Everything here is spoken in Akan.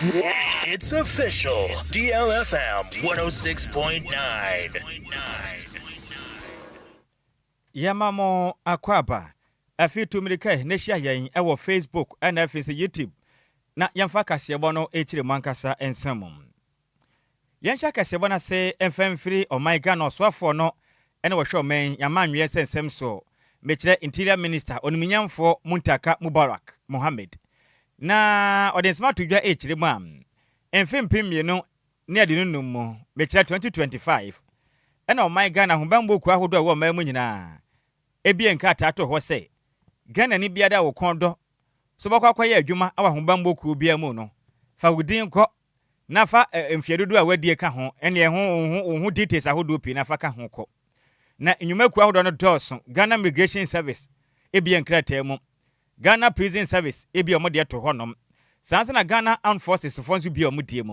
It's official. DLFM 106.9. Yamamo Akwaba. Afi tumirika neshia yen ewo Facebook and afisi YouTube. Na yamfa kasebono echire mankasa ensamum. Yansha kasebona se FM free o my Ghana oswafo no ene wo hwe men yamanwe sensem so mechire Interior Minister oniminyamfo Muntaka Mubarak Mohammed. Na odensma tudwa echire mu am. Enfempem mienu ne ade nunum mu mechire 2025. Ene o my Ghana hombambo ku ahodo a wo mamu nyina. Ebie nka tato ho se Ghana ni biada wo kondo so bakwa ye adwuma awa hombambo ku bia mu no fa wudin kɔ na fa mfiedodo a wadie ka ho ene ho details ahodo pi na fa ka ho kɔ na enyuma ku ahodo no dɔso Ghana Immigration Service ebie nkrata mu Ghana Prison Service ebie omode to honom sanse na Ghana Armed Forces fo nso bia omudie mu